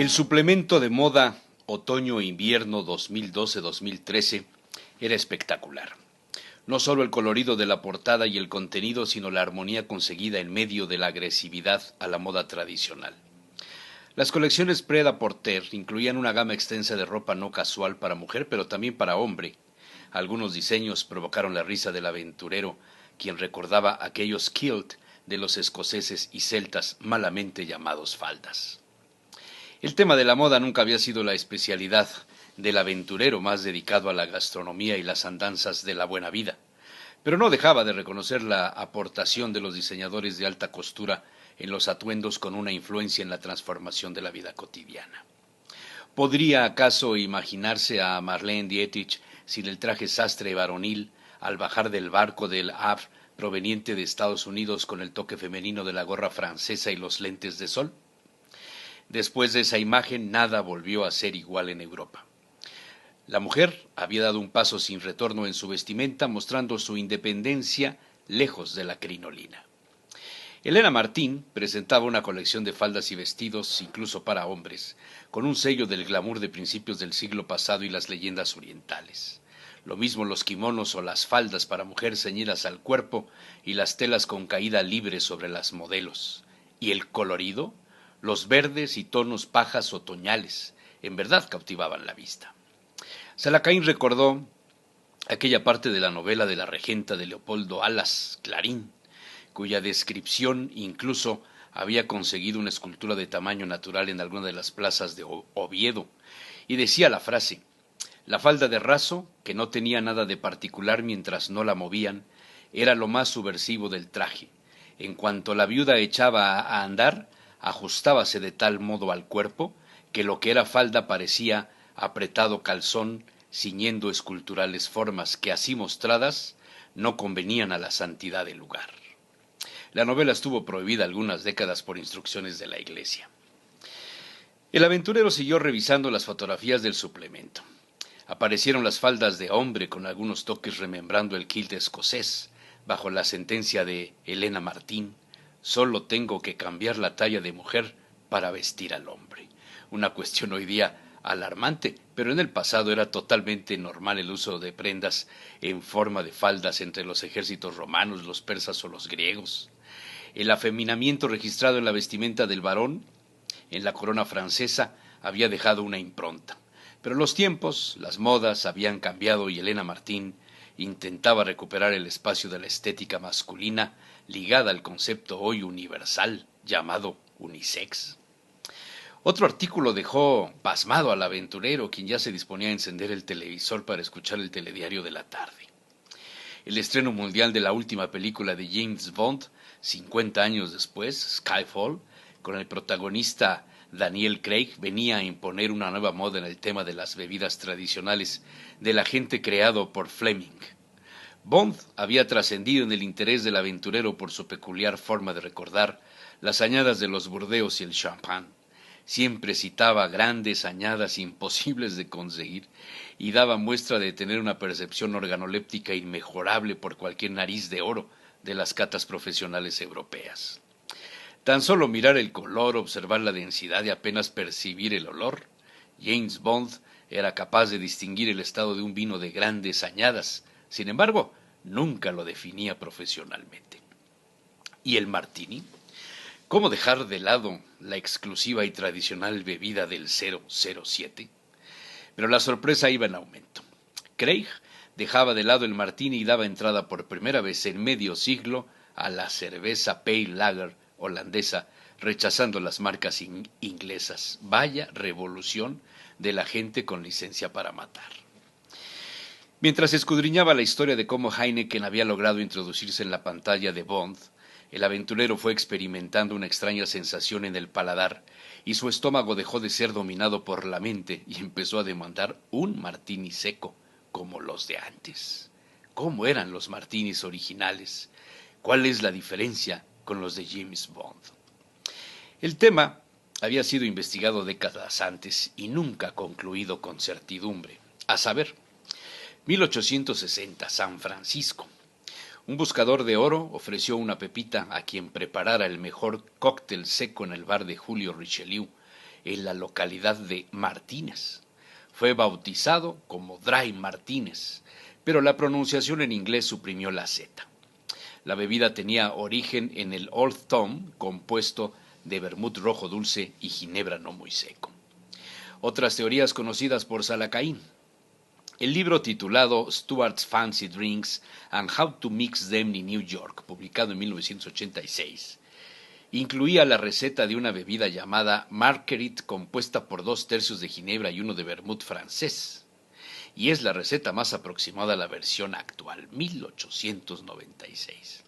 El suplemento de moda otoño-invierno 2012-2013 era espectacular. No solo el colorido de la portada y el contenido, sino la armonía conseguida en medio de la agresividad a la moda tradicional. Las colecciones Pret-a-Porter incluían una gama extensa de ropa no casual para mujer, pero también para hombre. Algunos diseños provocaron la risa del aventurero, quien recordaba aquellos kilt de los escoceses y celtas malamente llamados faldas. El tema de la moda nunca había sido la especialidad del aventurero más dedicado a la gastronomía y las andanzas de la buena vida, pero no dejaba de reconocer la aportación de los diseñadores de alta costura en los atuendos con una influencia en la transformación de la vida cotidiana. ¿Podría acaso imaginarse a Marlene Dietrich sin el traje sastre varonil al bajar del barco del Havre proveniente de Estados Unidos con el toque femenino de la gorra francesa y los lentes de sol? Después de esa imagen, nada volvió a ser igual en Europa. La mujer había dado un paso sin retorno en su vestimenta, mostrando su independencia lejos de la crinolina. Elena Martín presentaba una colección de faldas y vestidos, incluso para hombres, con un sello del glamour de principios del siglo pasado y las leyendas orientales. Lo mismo los kimonos o las faldas para mujer ceñidas al cuerpo y las telas con caída libre sobre las modelos. ¿Y el colorido? Los verdes y tonos pajas otoñales, en verdad cautivaban la vista. Salacaín recordó aquella parte de la novela de la regenta de Leopoldo Alas, Clarín, cuya descripción incluso había conseguido una escultura de tamaño natural en alguna de las plazas de Oviedo, y decía la frase: la falda de raso, que no tenía nada de particular mientras no la movían, era lo más subversivo del traje. En cuanto la viuda echaba a andar, ajustábase de tal modo al cuerpo que lo que era falda parecía apretado calzón, ciñendo esculturales formas que, así mostradas, no convenían a la santidad del lugar. La novela estuvo prohibida algunas décadas por instrucciones de la Iglesia. El aventurero siguió revisando las fotografías del suplemento. Aparecieron las faldas de hombre con algunos toques remembrando el kilt escocés, bajo la sentencia de Elena Martín: solo tengo que cambiar la talla de mujer para vestir al hombre. Una cuestión hoy día alarmante, pero en el pasado era totalmente normal el uso de prendas en forma de faldas entre los ejércitos romanos, los persas o los griegos. El afeminamiento registrado en la vestimenta del varón, en la corona francesa, había dejado una impronta. Pero los tiempos, las modas habían cambiado y Elena Martín intentaba recuperar el espacio de la estética masculina ligada al concepto hoy universal llamado unisex. Otro artículo dejó pasmado al aventurero, quien ya se disponía a encender el televisor para escuchar el telediario de la tarde. El estreno mundial de la última película de James Bond, 50 años después, Skyfall, con el protagonista Daniel Craig, venía a imponer una nueva moda en el tema de las bebidas tradicionales del agente creado por Fleming. Bond había trascendido en el interés del aventurero por su peculiar forma de recordar las añadas de los Burdeos y el champán. Siempre citaba grandes añadas imposibles de conseguir y daba muestra de tener una percepción organoléptica inmejorable por cualquier nariz de oro de las catas profesionales europeas. Tan solo mirar el color, observar la densidad y apenas percibir el olor, James Bond era capaz de distinguir el estado de un vino de grandes añadas. Sin embargo, nunca lo definía profesionalmente. ¿Y el martini? ¿Cómo dejar de lado la exclusiva y tradicional bebida del 007? Pero la sorpresa iba en aumento. Craig dejaba de lado el martini y daba entrada por primera vez en medio siglo a la cerveza Pale Lager holandesa, rechazando las marcas inglesas. Vaya revolución de la gente con licencia para matar. Mientras escudriñaba la historia de cómo Heineken había logrado introducirse en la pantalla de Bond, el aventurero fue experimentando una extraña sensación en el paladar y su estómago dejó de ser dominado por la mente y empezó a demandar un martini seco, como los de antes. ¿Cómo eran los martinis originales? ¿Cuál es la diferencia con los de James Bond? El tema había sido investigado décadas antes y nunca concluido con certidumbre. A saber, 1860, San Francisco. Un buscador de oro ofreció una pepita a quien preparara el mejor cóctel seco en el bar de Julio Richelieu, en la localidad de Martínez. Fue bautizado como Dry Martínez, pero la pronunciación en inglés suprimió la Z. La bebida tenía origen en el Old Tom, compuesto de vermut rojo dulce y ginebra no muy seco. Otras teorías conocidas por Salacaín. El libro titulado Stuart's Fancy Drinks and How to Mix Them in New York, publicado en 1986, incluía la receta de una bebida llamada Marguerite, compuesta por 2/3 de ginebra y 1 de vermut francés, y es la receta más aproximada a la versión actual, 1896.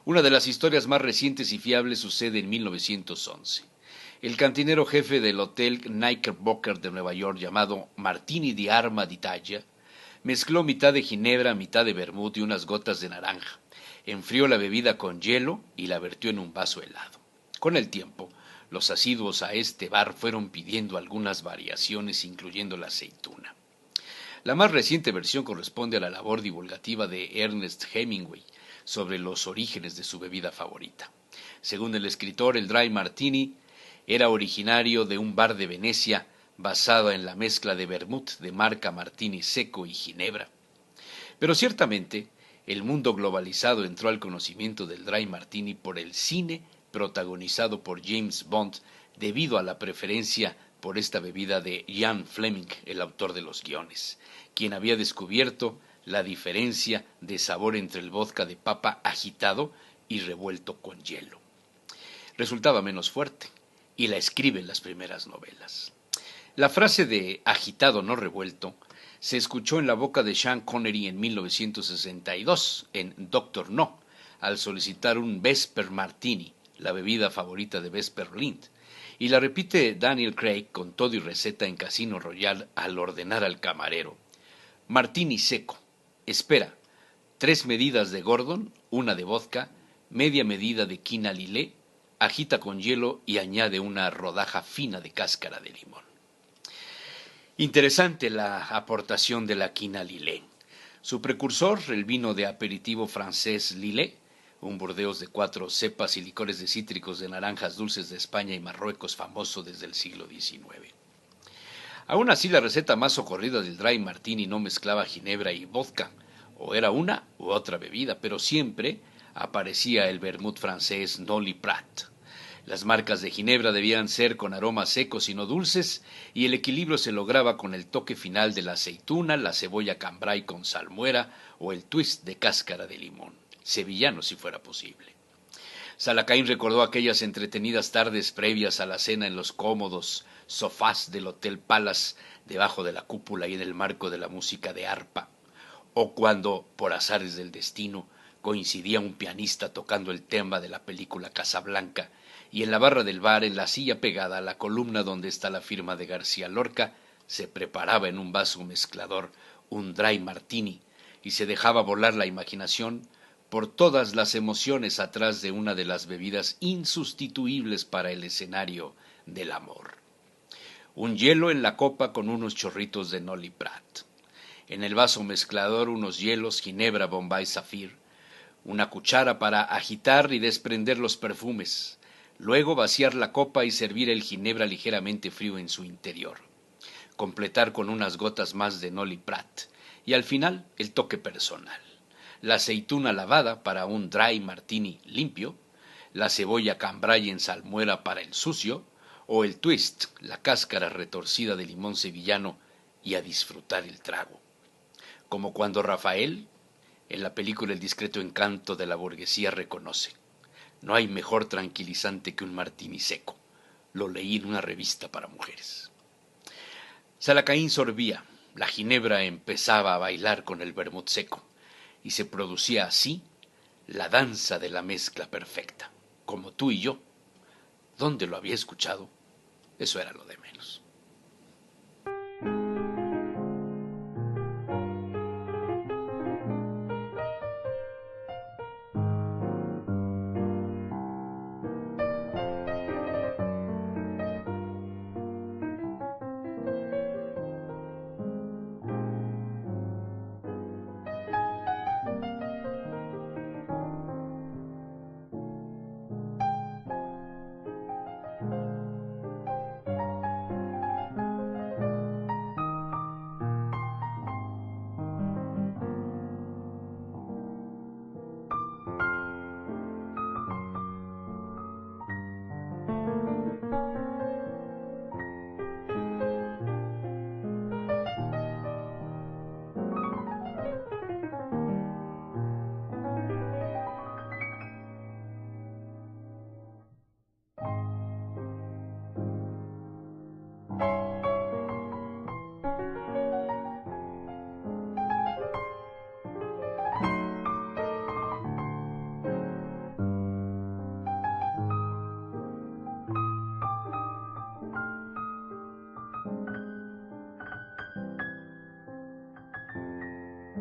Una de las historias más recientes y fiables sucede en 1911. El cantinero jefe del Hotel Knickerbocker de Nueva York, llamado Martini di Arma d'Italia, mezcló mitad de ginebra, mitad de vermut y unas gotas de naranja. Enfrió la bebida con hielo y la vertió en un vaso helado. Con el tiempo, los asiduos a este bar fueron pidiendo algunas variaciones, incluyendo la aceituna. La más reciente versión corresponde a la labor divulgativa de Ernest Hemingway sobre los orígenes de su bebida favorita. Según el escritor, el Dry Martini era originario de un bar de Venecia basado en la mezcla de vermut de marca Martini seco y ginebra. Pero ciertamente, el mundo globalizado entró al conocimiento del Dry Martini por el cine protagonizado por James Bond debido a la preferencia por esta bebida de Ian Fleming, el autor de los guiones, quien había descubierto la diferencia de sabor entre el vodka de papa agitado y revuelto con hielo. Resultaba menos fuerte y la escribe en las primeras novelas. La frase de agitado no revuelto se escuchó en la boca de Sean Connery en 1962 en Doctor No, al solicitar un Vesper Martini, la bebida favorita de Vesper Lind, y la repite Daniel Craig con todo y receta en Casino Royale al ordenar al camarero: Martini seco, espera, 3 medidas de Gordon, 1 de vodka, media medida de quina lillet, agita con hielo y añade una rodaja fina de cáscara de limón. Interesante la aportación de la quina lillet. Su precursor, el vino de aperitivo francés Lillet, un Burdeos de 4 cepas y licores de cítricos de naranjas dulces de España y Marruecos, famoso desde el siglo XIX. Aún así, la receta más socorrida del Dry Martini no mezclaba ginebra y vodka, o era una u otra bebida, pero siempre aparecía el vermut francés Nolly Prat. Las marcas de ginebra debían ser con aromas secos y no dulces, y el equilibrio se lograba con el toque final de la aceituna, la cebolla cambray con salmuera o el twist de cáscara de limón, sevillano si fuera posible. Salacaín recordó aquellas entretenidas tardes previas a la cena en los cómodos sofás del Hotel Palace, debajo de la cúpula y en el marco de la música de arpa, o cuando, por azares del destino, coincidía un pianista tocando el tema de la película Casablanca, y en la barra del bar, en la silla pegada a la columna donde está la firma de García Lorca, se preparaba en un vaso mezclador un Dry Martini y se dejaba volar la imaginación por todas las emociones atrás de una de las bebidas insustituibles para el escenario del amor. Un hielo en la copa con unos chorritos de Nolly Prat. En el vaso mezclador unos hielos, ginebra, Bombay, Zafir. Una cuchara para agitar y desprender los perfumes. Luego vaciar la copa y servir el ginebra ligeramente frío en su interior. Completar con unas gotas más de Nolly Prat. Y al final el toque personal. La aceituna lavada para un Dry Martini limpio. La cebolla cambray en salmuera para el sucio. O el twist, la cáscara retorcida de limón sevillano, y a disfrutar el trago. Como cuando Rafael, en la película El discreto encanto de la burguesía, reconoce: no hay mejor tranquilizante que un martini seco. Lo leí en una revista para mujeres. Salacaín sorbía, la ginebra empezaba a bailar con el vermut seco, y se producía así la danza de la mezcla perfecta, como tú y yo. ¿Dónde lo había escuchado? Eso era lo de menos.